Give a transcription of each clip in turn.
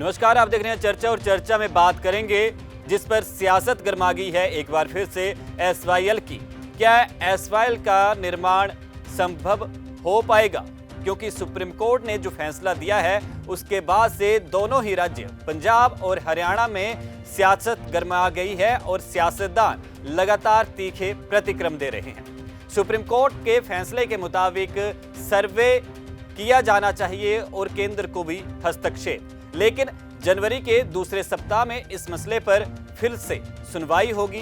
नमस्कार, आप देख रहे हैं चर्चा और चर्चा में बात करेंगे जिस पर सियासत गर्मा गई है एक बार फिर से एसवाईएल की। क्या एसवाईएल का निर्माण संभव हो पाएगा? क्योंकि सुप्रीम कोर्ट ने जो फैसला दिया है उसके बाद से दोनों ही राज्य पंजाब और हरियाणा में सियासत गर्मा गई है और सियासतदान लगातार तीखे प्रतिक्रम दे रहे हैं। सुप्रीम कोर्ट के फैसले के मुताबिक सर्वे किया जाना चाहिए और केंद्र को भी हस्तक्षेप, लेकिन जनवरी के दूसरे सप्ताह में इस मसले पर फिर से सुनवाई होगी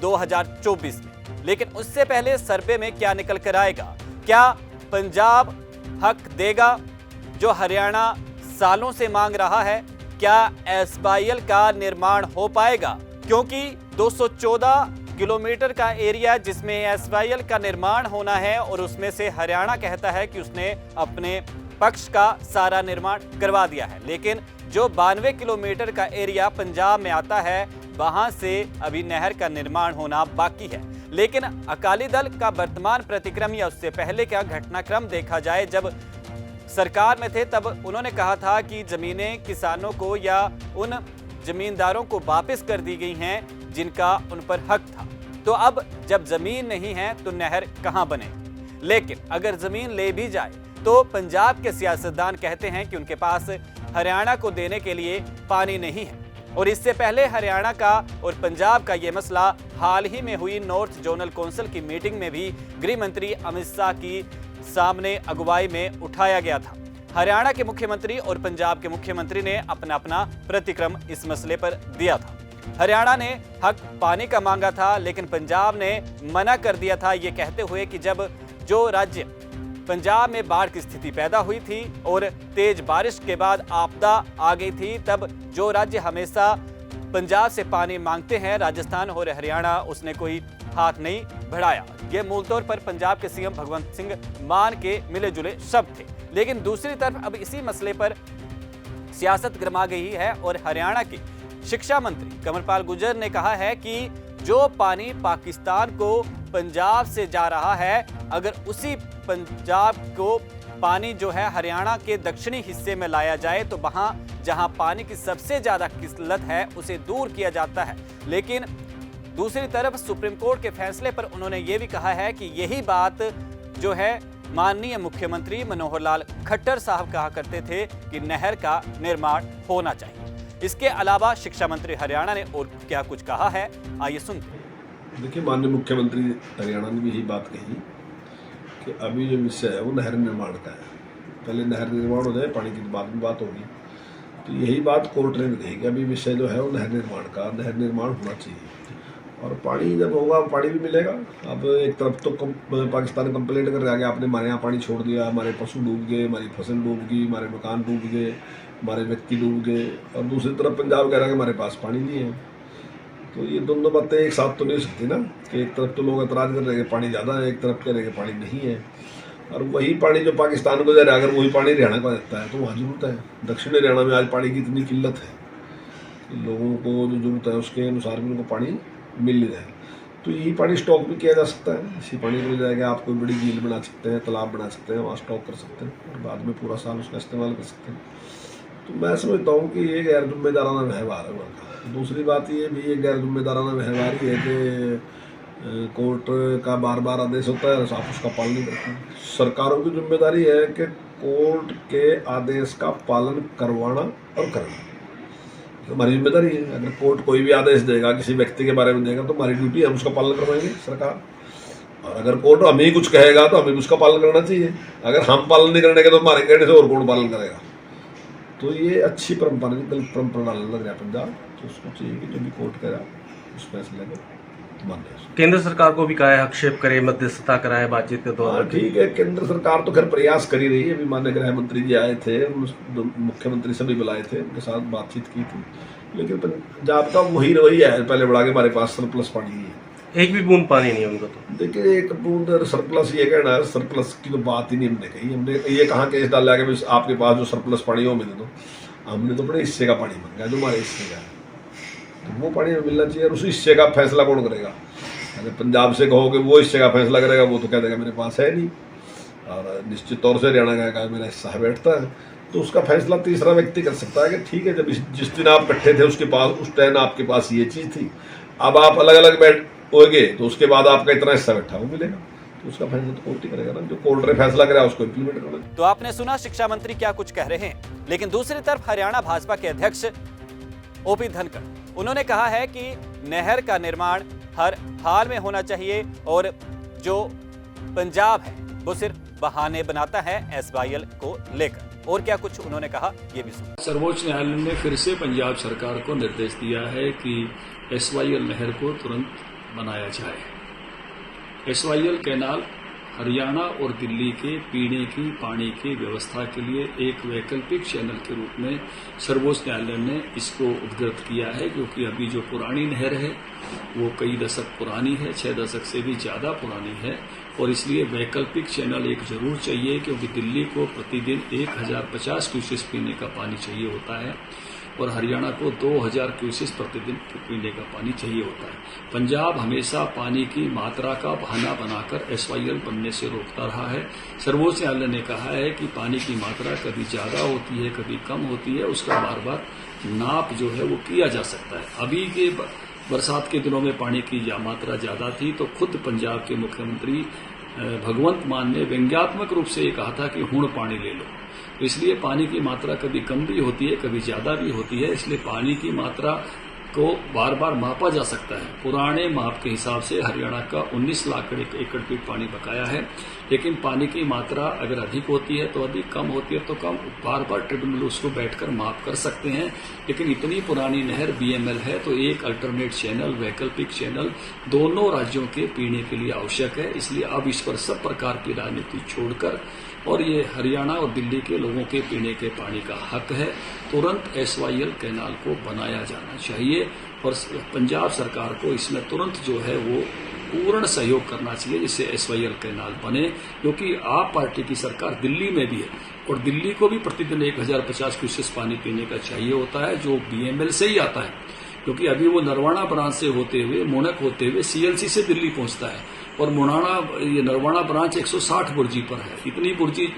2024 में। लेकिन उससे पहले सर्वे में क्या निकल कर आएगा? क्या पंजाब हक देगा जो हरियाणा सालों से मांग रहा है? क्या एसवाईएल का निर्माण हो पाएगा? क्योंकि 214 किलोमीटर का एरिया जिसमें एसवाईएल का निर्माण होना है और उसमें से हरियाणा कहता है कि उसने अपने पक्ष का सारा निर्माण करवा दिया है, लेकिन जो 92 किलोमीटर का एरिया पंजाब में आता है वहां से अभी नहर का निर्माण होना बाकी है। लेकिन अकाली दल का वर्तमान प्रतिक्रम या उससे पहले का घटनाक्रम देखा जाए, जब सरकार में थे तब उन्होंने कहा था कि जमीनें किसानों को या उन जमींदारों को वापस कर दी गई हैं जिनका उन पर हक था। तो अब जब जमीन नहीं है तो नहर कहां बने? लेकिन अगर जमीन ले भी जाए तो पंजाब के सियासतदान कहते हैं कि उनके पास हरियाणा को देने के लिए पानी नहीं है। और इससे पहले हरियाणा का और पंजाब का ये मसला हाल ही में हुई नॉर्थ जोनल काउंसिल की मीटिंग में भी गृह मंत्री अमित शाह की सामने अगुवाई में उठाया गया था। हरियाणा के मुख्यमंत्री और पंजाब के मुख्यमंत्री ने अपना अपना प्रतिक्रम इस मसले पर दिया था। हरियाणा ने हक पानी का मांगा था, लेकिन पंजाब ने मना कर दिया था, ये कहते हुए कि जब जो राज्य पंजाब में बाढ़ की स्थिति पैदा हुई थी और तेज बारिश के बाद आपदा आ गई थी, तब जो राज्य हमेशा पंजाब से पानी मांगते हैं, राजस्थान और हरियाणा, उसने कोई हाथ नहीं बढ़ाया। ये मूल तौर पर पंजाब के सीएम भगवंत सिंह मान के मिले जुले शब्द थे। लेकिन दूसरी तरफ अब इसी मसले पर सियासत गर्मा गई है और हरियाणा की शिक्षा मंत्री कंवरपाल गुर्जर ने कहा है कि जो पानी पाकिस्तान को पंजाब से जा रहा है, अगर उसी पंजाब को पानी जो है हरियाणा के दक्षिणी हिस्से में लाया जाए तो वहां जहां पानी की सबसे ज्यादा किल्लत है उसे दूर किया जाता है। लेकिन दूसरी तरफ सुप्रीम कोर्ट के फैसले पर उन्होंने ये भी कहा है कि यही बात जो है माननीय मुख्यमंत्री मनोहर लाल खट्टर साहब कहा करते थे कि नहर का निर्माण होना चाहिए। इसके अलावा शिक्षा मंत्री हरियाणा ने और क्या कुछ कहा है, आइए सुनते हैं। देखिए, माननीय मुख्यमंत्री हरियाणा ने भी यही बात कही कि अभी जो विषय है वो नहर निर्माण का है। पहले नहर निर्माण हो जाए, पानी की बाद में बात होगी। तो यही बात कोर्ट ने भी कही कि अभी विषय जो है वो नहर निर्माण का, नहर निर्माण होना चाहिए और पानी जब होगा पानी भी मिलेगा। अब एक तरफ तो पाकिस्तान कंप्लेंट कर रहा है कि आपने हमारे यहाँ पानी छोड़ दिया, हमारे पशु डूब गए, हमारी फसल डूब गई, हमारे मकान डूब गए, हमारे व्यक्ति डूब गए, और दूसरी तरफ पंजाब कह रहा है कि हमारे पास पानी नहीं है। तो ये दोनों बातें एक साथ तो नहीं हो सकती ना, कि एक तरफ तो लोग एतराज़ कर रहे हैं कि पानी ज़्यादा है, एक तरफ कह रहे हैं कि पानी नहीं है। और वही पानी जो पाकिस्तान को जा रहा है, अगर वही पानी हरियाणा को देता है तो वहाँ जरूरत है। दक्षिण हरियाणा में आज पानी की इतनी किल्लत है कि लोगों को जो जरूरत है उसके अनुसार भी उनको पानी मिल नहीं रहा है। तो यही पानी स्टॉक भी किया जा सकता है। इसी पानी को ले जाएगा, आप कोई बड़ी झील बना सकते हैं, तालाब बना सकते हैं, वहाँ स्टॉक कर सकते हैं और बाद में पूरा साल उसका इस्तेमाल कर सकते हैं। तो मैं समझता हूँ कि ये गैर जिम्मेदाराना व्यवहार है वहाँ का। दूसरी बात ये भी, ये गैर जिम्मेदाराना व्यवहार ही है कि कोर्ट का बार बार आदेश होता है, आप उसका पालन नहीं करते। सरकारों की जिम्मेदारी है कि कोर्ट के आदेश का पालन करवाना और करना, तो हमारी जिम्मेदारी है। अगर कोर्ट कोई भी आदेश देगा, किसी व्यक्ति के बारे में देगा, तो हमारी ड्यूटी है हम उसका पालन करवाएंगे सरकार। और अगर कोर्ट हमें ही कुछ कहेगा तो हमें उसका पालन करना चाहिए। अगर हम पालन नहीं करने के तो हमारे कहने से और कौन पालन करेगा? तो ये अच्छी परंपरा नहीं, गलत परंपरा डालने लग रहा है पंजाब। तो उसको चाहिए कि जो भी कोर्ट करा उस फैसले को माने। केंद्र सरकार को भी कहा है हस्तक्षेप करे, मध्यस्थता कराए बातचीत के दौरान। ठीक है, केंद्र सरकार तो खैर प्रयास कर ही रही है। अभी माननीय गृह मंत्री जी आए थे, मुख्यमंत्री सभी बुलाए थे, उनके साथ बातचीत की थी। लेकिन पंजाब का वही रवैया है पहले बढ़ा के हमारे पास सरप्लस पानी है, एक भी बूंद पानी नहीं है उनको। तो देखिए, एक बूंद सरप्लस, ये कहना है सरप्लस की तो बात ही नहीं हमने कही। हमने ये कहाँ केस डाला कि आपके पास जो सरप्लस पानी हो मिले, तो हमने तो अपने हिस्से का पानी मांगा जो हमारे हिस्से का है, तो वो पानी हमें मिलना चाहिए। और उस हिस्से का फैसला कौन करेगा? अगर पंजाब से कहो कि वो हिस्से का फैसला करेगा, वो तो कह देगा मेरे पास है नहीं। और निश्चित तौर से हरियाणा का मेरा हिस्सा बैठता है। तो उसका फैसला तीसरा व्यक्ति कर सकता है कि ठीक है, जब जिस दिन आप इकट्ठे थे उसके पास उस टाइम आपके पास ये चीज़ थी, अब आप अलग अलग बैठ होगे तो उसके बाद आपका इतना हिस्सा बैठा वो मिलेगा, तो उसका फैसला तो कोर्ट ही करेगा ना, जो कोर्ट ने फैसला करा उसको इम्प्लीमेंट करो। तो आपने सुना शिक्षा मंत्री क्या कुछ कह रहे हैं, लेकिन दूसरी तरफ हरियाणा भाजपा के अध्यक्ष ओपी धनखड़, उन्होंने कहा है कि नहर का निर्माण हर हाल में होना चाहिए और जो पंजाब है वो सिर्फ बहाने बनाता है एसवाईएल को लेकर। और क्या कुछ उन्होंने कहा ये भी सुनो। सर्वोच्च न्यायालय ने फिर से पंजाब सरकार को निर्देश दिया है कि एसवाईएल नहर को तुरंत बनाया जाए। एसवाईएल कैनाल हरियाणा और दिल्ली के पीने की पानी की व्यवस्था के लिए एक वैकल्पिक चैनल के रूप में सर्वोच्च न्यायालय ने इसको उद्धृत किया है, क्योंकि अभी जो पुरानी नहर है वो कई दशक पुरानी है, 6 दशक से भी ज्यादा पुरानी है, और इसलिए वैकल्पिक चैनल एक जरूर चाहिए, क्योंकि दिल्ली को प्रतिदिन 1050 क्यूसेस पीने का पानी चाहिए होता है और हरियाणा को 2000 क्यूसेस प्रतिदिन पीने का पानी चाहिए होता है। पंजाब हमेशा पानी की मात्रा का बहाना बनाकर एसवाईएल बनने से रोकता रहा है। सर्वोच्च न्यायालय ने कहा है कि पानी की मात्रा कभी ज्यादा होती है, कभी कम होती है, उसका बार बार नाप जो है वो किया जा सकता है। अभी के बरसात के दिनों में पानी की मात्रा ज्यादा थी तो खुद पंजाब के मुख्यमंत्री भगवंत मान ने व्यंग्यात्मक रूप से ये कहा था कि हुण पानी ले लो। तो इसलिए पानी की मात्रा कभी कम भी होती है, कभी ज्यादा भी होती है, इसलिए पानी की मात्रा को बार बार मापा जा सकता है। पुराने माप के हिसाब से हरियाणा का 19 लाख एकड़ फीट पानी बकाया है, लेकिन पानी की मात्रा अगर अधिक होती है तो अधिक, कम होती है तो कम, बार बार ट्रिब्यूनल उसको बैठकर माप कर सकते हैं। लेकिन इतनी पुरानी नहर बीएमएल है तो एक अल्टरनेट चैनल, वैकल्पिक चैनल दोनों राज्यों के पीने के लिए आवश्यक है। इसलिए अब इस पर सब प्रकार की राजनीति छोड़कर, और ये हरियाणा और दिल्ली के लोगों के पीने के पानी का हक है, तुरंत एसवाईएल कैनाल को बनाया जाना चाहिए और पंजाब सरकार को इसमें तुरंत जो है वो पूर्ण सहयोग करना चाहिए जिससे एसवाईएल कैनाल बने, क्योंकि आप पार्टी की सरकार दिल्ली में भी है और दिल्ली को भी प्रतिदिन 1050 क्यूसेस पानी पीने का चाहिए होता है, जो बीएमएल से ही आता है, क्योंकि अभी वो नरवाना ब्रांच से होते हुए, मोनक होते हुए सीएलसी से दिल्ली पहुंचता है और ये नरवाना ब्रांच 160 बुर्जी पर है, इतनी बुर्जी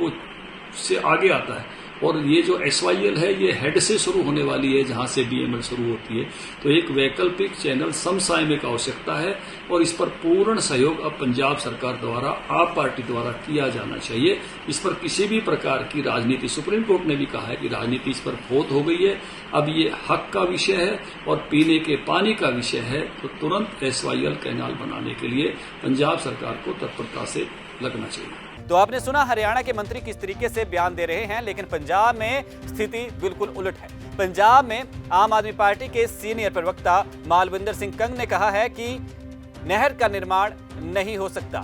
से आगे आता है। और ये जो एसवाईएल है ये हेड से शुरू होने वाली है जहां से बीएमएल शुरू होती है, तो एक वैकल्पिक चैनल समसामयिक आवश्यकता है और इस पर पूर्ण सहयोग अब पंजाब सरकार द्वारा, आप पार्टी द्वारा किया जाना चाहिए। इस पर किसी भी प्रकार की राजनीति, सुप्रीम कोर्ट ने भी कहा है कि राजनीति इस पर बहुत हो गई है, अब ये हक का विषय है और पीने के पानी का विषय है, तो तुरंत एसवाईएल कैनाल बनाने के लिए पंजाब सरकार को तत्परता से लगना चाहिए। तो आपने सुना हरियाणा के मंत्री किस तरीके से बयान दे रहे हैं, लेकिन पंजाब में स्थिति बिल्कुल उलट है। पंजाब में आम आदमी पार्टी के सीनियर प्रवक्ता मालविंदर सिंह कंग ने कहा है कि नहर का निर्माण नहीं हो सकता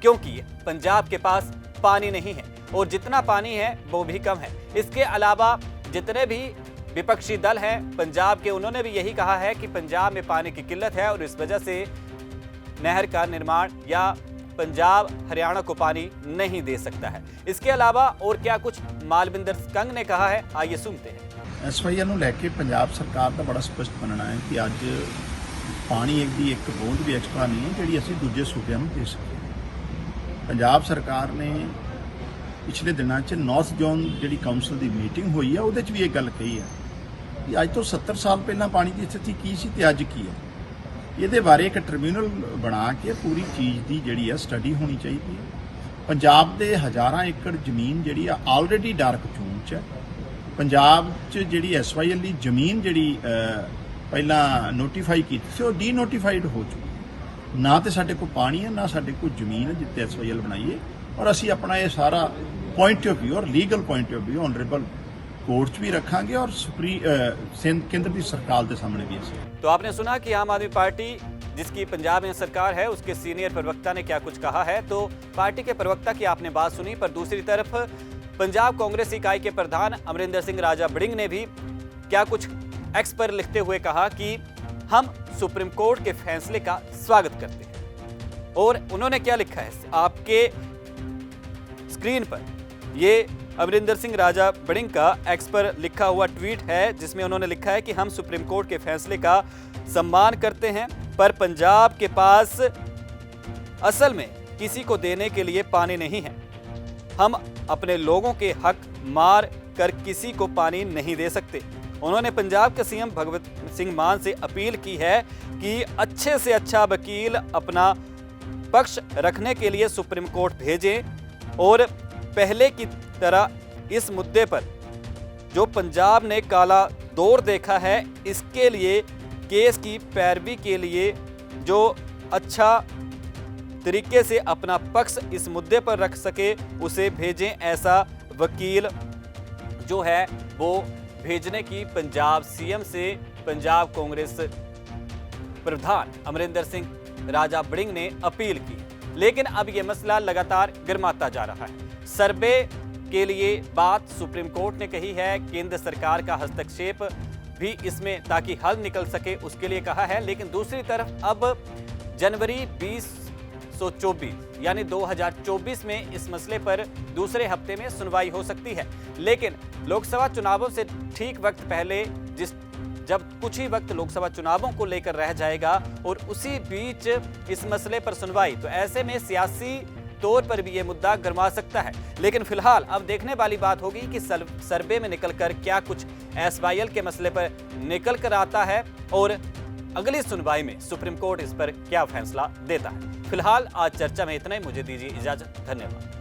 क्योंकि पंजाब के पास पानी नहीं है और जितना पानी है वो भी कम है। इसके अलावा जितने भी विपक्षी दल हैं पंजाब के, उन्होंने भी यही कहा है कि पंजाब में पानी की किल्लत है और इस वजह से नहर का निर्माण या पंजाब हरियाणा को पानी नहीं दे सकता है। इसके अलावा और क्या कुछ मालविंदर कंग ने कहा है, आइए सुनते हैं। एसवाईएल ਨੂੰ ਲੈ ਕੇ ਪੰਜਾਬ ਸਰਕਾਰ ਦਾ ਬੜਾ ਸਪਸ਼ਟ ਮੰਨਣਾ ਹੈ ਕਿ ਅੱਜ ਪਾਣੀ ਦੀ ਇੱਕ ਬੂੰਦ ਵੀ ਐਕਸਟਰਾ ਨਹੀਂ ਹੈ ਜਿਹੜੀ ਅਸੀਂ ਦੂਜੇ ਸੂਬਿਆਂ ਨੂੰ ਦੇ ਸਕੀਏ। ਪੰਜਾਬ ਸਰਕਾਰ ਨੇ ਪਿਛਲੇ ਦਿਨਾਂ 'ਚ ਨਾਰਥ ਜ਼ੋਨ ਜਿਹੜੀ ਕਾਉਂਸਲ ਦੀ ਮੀਟਿੰਗ ਹੋਈ ਹੈ ਉਹਦੇ 'ਚ ਵੀ ਇਹ ਗੱਲ ਕਹੀ ਹੈ ਕਿ ਅੱਜ ਤੋਂ 70 ਸਾਲ ਪਹਿਲਾਂ ਪਾਣੀ ਦੀ ਸਥਿਤੀ ਕੀ ਸੀ ਤੇ ਅੱਜ ਕੀ ਹੈ। ਇਹਦੇ ਬਾਰੇ ਇੱਕ ਟ੍ਰਿਬਿਊਨਲ ਬਣਾ ਕੇ ਪੂਰੀ ਚੀਜ਼ ਦੀ ਜਿਹੜੀ ਹੈ ਸਟੱਡੀ ਹੋਣੀ ਚਾਹੀਦੀ ਹੈ। ਪੰਜਾਬ ਦੇ ਹਜ਼ਾਰਾਂ ਏਕੜ ਜ਼ਮੀਨ ਜਿਹੜੀ ਆ ਆਲਰੇਡੀ ਡਾਰਕ ਜ਼ੋਨ 'ਚ ਹੈ। ਪੰਜਾਬ 'ਚ ਜਿਹੜੀ ਐਸਵਾਈਐਲ ਦੀ ਜ਼ਮੀਨ ਜਿਹੜੀ ਪਹਿਲਾਂ ਨੋਟੀਫਾਈ ਕੀਤੀ ਸੀ ਉਹ ਡੀਨੋਟੀਫਾਈਡ ਹੋ ਚੁੱਕੀ ਹੈ। ਨਾ ਤੇ ਸਾਡੇ ਕੋਲ ਪਾਣੀ ਹੈ, ਨਾ ਸਾਡੇ ਕੋਲ ਜ਼ਮੀਨ ਹੈ ਜਿੱਥੇ ਐਸਵਾਈਐਲ ਬਣਾਈਏ, ਔਰ ਅਸੀਂ ਆਪਣਾ ਇਹ ਸਾਰਾ ਪੁਆਇੰਟ ਆਫ ਵਿਊ ਔਰ legal point of view honourable court भी रखेंगे और केंद्र की सरकार के सामने भी ऐसे। तो आपने सुना कि आम आदमी पार्टी जिसकी पंजाब में सरकार है उसके सीनियर प्रवक्ता ने क्या कुछ कहा है। तो पार्टी के प्रवक्ता की आपने बात सुनी, पर दूसरी तरफ पंजाब कांग्रेस इकाई के प्रधान अमरिंदर सिंह राजा बड़िंग ने भी क्या कुछ एक्स पर लिखते हुए कहा कि हम सुप्रीम कोर्ट के फैसले का स्वागत करते हैं। और उन्होंने क्या लिखा है आपके स्क्रीन पर, ये अमरिंदर सिंह राजा बड़िंग का एक्स पर लिखा हुआ ट्वीट है जिसमें उन्होंने लिखा है कि हम सुप्रीम कोर्ट के फैसले का सम्मान करते हैं, पर पंजाब के पास असल में किसी को देने के लिए पानी नहीं है। हम अपने लोगों के हक मार कर किसी को पानी नहीं दे सकते। उन्होंने पंजाब के सीएम भगवत सिंह मान से अपील की है कि अच्छे से अच्छा वकील अपना पक्ष रखने के लिए सुप्रीम कोर्ट भेजें और पहले की तरह इस मुद्दे पर जो पंजाब ने काला दौर देखा है, इसके लिए केस की पैरवी के लिए जो अच्छा तरीके से अपना पक्ष इस मुद्दे पर रख सके उसे भेजें। ऐसा वकील जो है वो भेजने की पंजाब सीएम से पंजाब कांग्रेस प्रधान अमरिंदर सिंह राजा वड़िंग ने अपील की। लेकिन अब यह मसला लगातार गर्माता जा रहा है। सर्वे के लिए बात सुप्रीम कोर्ट ने कही है, केंद्र सरकार का हस्तक्षेप भी इसमें ताकि हल निकल सके उसके लिए कहा है। लेकिन दूसरी तरफ अब जनवरी 2024 यानी 2024 में इस मसले पर दूसरे हफ्ते में सुनवाई हो सकती है। लेकिन लोकसभा चुनावों से ठीक वक्त पहले जब कुछ ही वक्त लोकसभा चुनावों को लेकर रह जाएगा और उसी बीच इस मसले पर सुनवाई, तो ऐसे में सियासी तौर पर भी ये मुद्दा गरमा सकता है। लेकिन फिलहाल अब देखने वाली बात होगी कि सर्वे में निकलकर क्या कुछ एसवाईएल के मसले पर निकल कर आता है और अगली सुनवाई में सुप्रीम कोर्ट इस पर क्या फैसला देता है। फिलहाल आज चर्चा में इतना ही। मुझे दीजिए इजाजत। धन्यवाद।